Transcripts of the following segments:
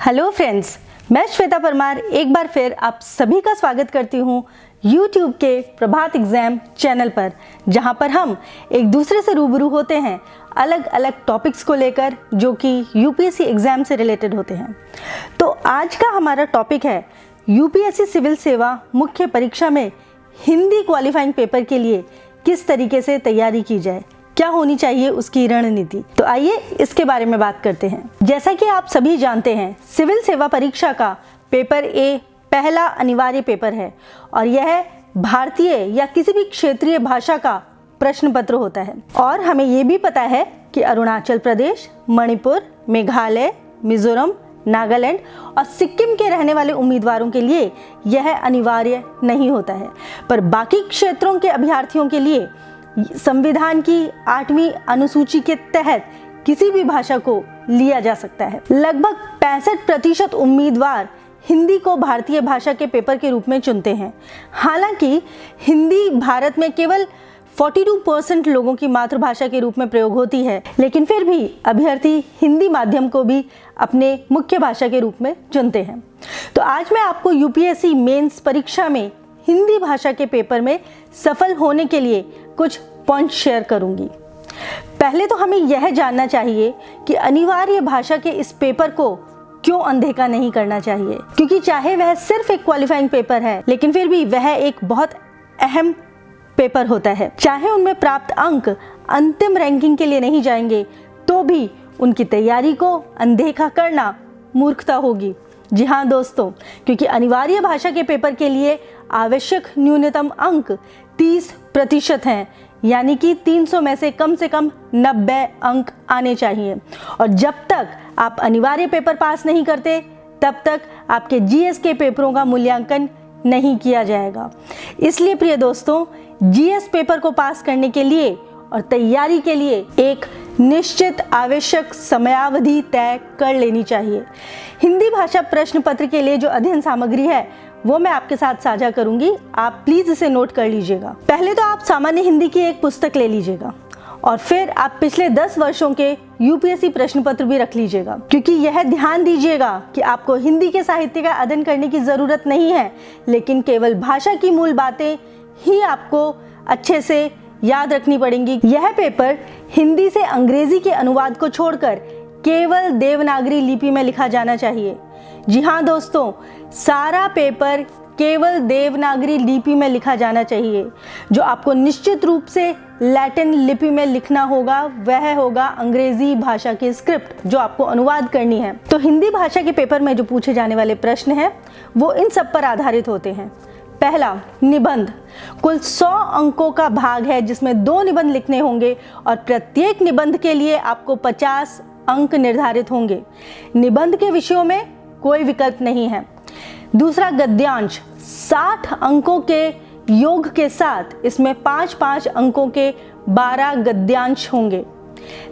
Hello friends, मैं श्वेता परमार एक बार फिर आप सभी का स्वागत करती हूँ YouTube के प्रभात एग्जाम चैनल पर, जहाँ पर हम एक दूसरे से रूबरू होते हैं अलग अलग टॉपिक्स को लेकर जो कि यूपीएससी एग्जाम से रिलेटेड होते हैं। तो आज का हमारा टॉपिक है यूपीएससी सिविल सेवा मुख्य परीक्षा में हिंदी क्वालिफाइंग पेपर के लिए किस तरीके से तैयारी की जाए, क्या होनी चाहिए उसकी रणनीति। तो आइए इसके बारे में बात करते हैं। जैसा कि आप सभी जानते हैं, सिविल सेवा परीक्षा का पेपर ए पहला अनिवार्य पेपर है और यह भारतीय या किसी भी क्षेत्रीय भाषा का प्रश्न पत्र होता है। और हमें ये भी पता है कि अरुणाचल प्रदेश, मणिपुर, मेघालय, मिजोरम, नागालैंड और सिक्किम के रहने वाले उम्मीदवारों के लिए यह अनिवार्य नहीं होता है, पर बाकी क्षेत्रों के अभ्यर्थियों के लिए संविधान की 8वीं अनुसूची के तहत किसी भी भाषा को लिया जा सकता है। लगभग 65% उम्मीदवार हिंदी को भारतीय भाषा के पेपर के रूप में चुनते हैं। हालांकि हिंदी भारत में केवल 42% लोगों की मातृभाषा के रूप में प्रयोग होती है, लेकिन फिर भी अभ्यर्थी हिंदी माध्यम को भी अपने मुख्य भाषा के रूप में चुनते हैं। तो आज मैं आपको यूपीएससी मेंस परीक्षा में हिंदी भाषा के पेपर में सफल होने के लिए कुछ पॉइंट शेयर करूंगी। पहले तो हमें यह जानना चाहिए कि अनिवार्य भाषा के इस पेपर को क्यों अनदेखा नहीं करना चाहिए, क्योंकि चाहे वह सिर्फ एक क्वालिफाइंग पेपर है, लेकिन फिर भी वह एक बहुत अहम पेपर होता है। चाहे उनमें प्राप्त अंक अंतिम रैंकिंग के लिए नहीं जाएंगे, तो भी उनकी तैयारी को अनदेखा करना मूर्खता होगी। जी हाँ दोस्तों, क्योंकि अनिवार्य भाषा के पेपर के लिए आवश्यक न्यूनतम अंक 30% हैं, यानी कि 300 में से कम 90 अंक आने चाहिए। और जब तक आप अनिवार्य पेपर पास नहीं करते, तब तक आपके जीएस के पेपरों का मूल्यांकन नहीं किया जाएगा। इसलिए प्रिय दोस्तों, जीएस पेपर को पास करने के लिए और तैयारी के लिए एक निश्चित आवश्यक समयावधि तय कर लेनी चाहिए। हिंदी भाषा प्रश्न पत्र के लिए जो अध्ययन सामग्री है वो मैं आपके साथ साझा करूंगी, आप प्लीज इसे नोट कर लीजिएगा। पहले तो आप सामान्य हिंदी की एक पुस्तक ले लीजिएगा और फिर आप पिछले 10 वर्षों के यूपीएससी प्रश्न पत्र भी रख लीजिएगा, क्योंकि यह ध्यान दीजिएगा कि आपको हिंदी के साहित्य का अध्ययन करने की जरूरत नहीं है, लेकिन केवल भाषा की मूल बातें ही आपको अच्छे से याद रखनी पड़ेंगी। यह पेपर हिंदी से अंग्रेजी के अनुवाद को छोड़कर केवल देवनागरी लिपि में लिखा जाना चाहिए। जी हाँ दोस्तों, सारा पेपर केवल देवनागरी लिपि में लिखा जाना चाहिए। जो आपको निश्चित रूप से लैटिन लिपि में लिखना होगा वह होगा अंग्रेजी भाषा की स्क्रिप्ट जो आपको अनुवाद करनी है। तो हिंदी भाषा के पेपर में जो पूछे जाने वाले प्रश्न हैं वो इन सब पर आधारित होते हैं। पहला, निबंध। कुल 100 अंकों का भाग है, जिसमें 2 निबंध लिखने होंगे और प्रत्येक निबंध के लिए आपको 50 अंक निर्धारित होंगे। निबंध के विषयों में कोई विकल्प नहीं है। दूसरा, गद्यांश। 60 अंकों के योग के साथ इसमें 5-5 अंकों के 12 गद्यांश होंगे।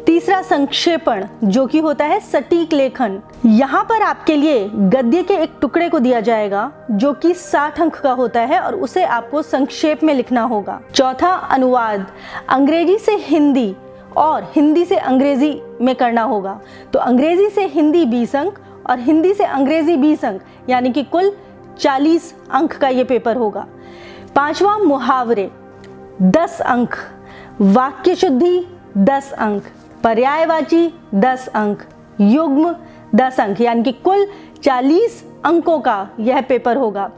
तीसरा, संक्षेपण, जो कि होता है सटीक लेखन। यहाँ पर आपके लिए गद्य के एक टुकड़े को दिया जाएगा जो कि 60 अंक का होता है और उसे आपको संक्षेप में लिखना होगा। चौथा, अनुवाद। अंग्रेजी से हिंदी और हिंदी से अंग्रेजी में करना होगा। तो अंग्रेजी से हिंदी 20 अंक और हिंदी से अंग्रेजी 20 अंक, यानी कि कुल 40 अंक का ये पेपर होगा। पांचवा, मुहावरे। 10 अंक। वाक्य शुद्धि 10 अंक। पर्यायवाची 10 अंक। युग्म 10 अंक, यानी कि कुल 40 अंकों का यह पेपर होगा।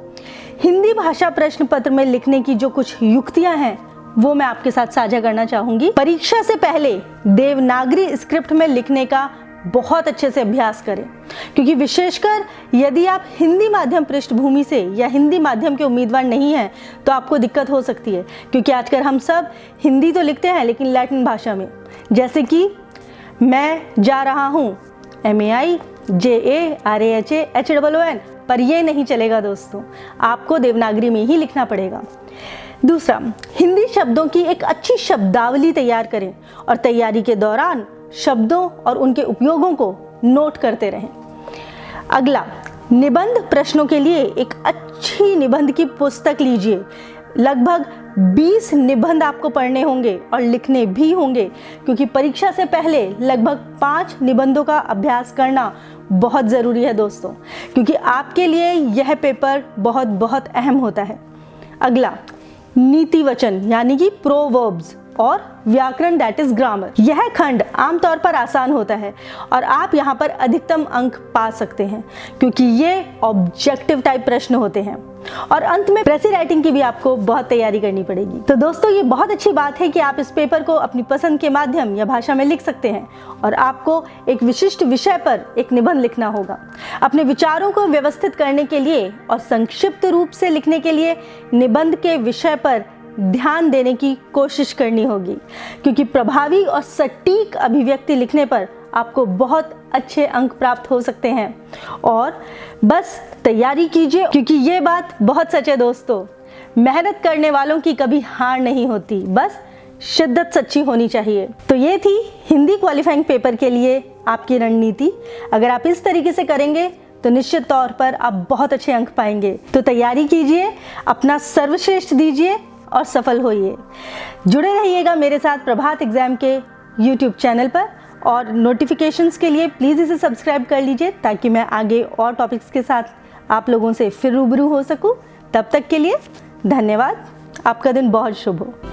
हिंदी भाषा प्रश्न पत्र में लिखने की जो कुछ युक्तियां हैं वो मैं आपके साथ साझा करना चाहूंगी। परीक्षा से पहले देवनागरी स्क्रिप्ट में लिखने का बहुत अच्छे से अभ्यास करें, क्योंकि विशेषकर यदि आप हिंदी माध्यम पृष्ठभूमि से या हिंदी माध्यम के उम्मीदवार नहीं हैं तो आपको दिक्कत हो सकती है, क्योंकि आजकल हम सब हिंदी तो लिखते हैं लेकिन लैटिन भाषा में, जैसे कि मैं जा रहा हूँ, MAIJARAHAHOON, पर ये नहीं चलेगा दोस्तों, आपको देवनागरी में ही लिखना पड़ेगा। दूसरा, हिंदी शब्दों की एक अच्छी शब्दावली तैयार करें और तैयारी के दौरान शब्दों और उनके उपयोगों को नोट करते रहें। अगला, निबंध प्रश्नों के लिए एक अच्छी निबंध की पुस्तक लीजिए। लगभग 20 निबंध आपको पढ़ने होंगे और लिखने भी होंगे, क्योंकि परीक्षा से पहले लगभग 5 निबंधों का अभ्यास करना बहुत ज़रूरी है दोस्तों, क्योंकि आपके लिए यह पेपर बहुत बहुत अहम होता है। अगला, नीति वचन यानी कि प्रोवर्ब्स और व्याकरण दैट इज ग्रामर। यह खंड आमतौर पर आसान होता है और आप यहाँ पर अधिकतम अंक पा सकते हैं, क्योंकि ये ऑब्जेक्टिव टाइप प्रश्न होते हैं और अंत में प्रेसी राइटिंग की भी आपको बहुत तैयारी करनी पड़ेगी। तो दोस्तों, ये बहुत अच्छी बात है कि आप इस पेपर को अपनी पसंद के माध्यम या भाषा में लिख सकते हैं और आपको एक विशिष्ट विषय पर एक निबंध लिखना होगा। अपने विचारों को व्यवस्थित करने के लिए और संक्षिप्त रूप से लिखने के लिए निबंध के विषय पर ध्यान देने की कोशिश करनी होगी, क्योंकि प्रभावी और सटीक अभिव्यक्ति लिखने पर आपको बहुत अच्छे अंक प्राप्त हो सकते हैं। और बस तैयारी कीजिए, क्योंकि ये बात बहुत सच है दोस्तों, मेहनत करने वालों की कभी हार नहीं होती, बस शिद्दत सच्ची होनी चाहिए। तो ये थी हिंदी क्वालिफाइंग पेपर के लिए आपकी रणनीति। अगर आप इस तरीके से करेंगे तो निश्चित तौर पर आप बहुत अच्छे अंक पाएंगे। तो तैयारी कीजिए, अपना सर्वश्रेष्ठ दीजिए और सफल होइए। जुड़े रहिएगा मेरे साथ प्रभात एग्जाम के YouTube चैनल पर, और नोटिफिकेशंस के लिए प्लीज़ इसे सब्सक्राइब कर लीजिए, ताकि मैं आगे और टॉपिक्स के साथ आप लोगों से फिर रूबरू हो सकूं। तब तक के लिए धन्यवाद। आपका दिन बहुत शुभ हो।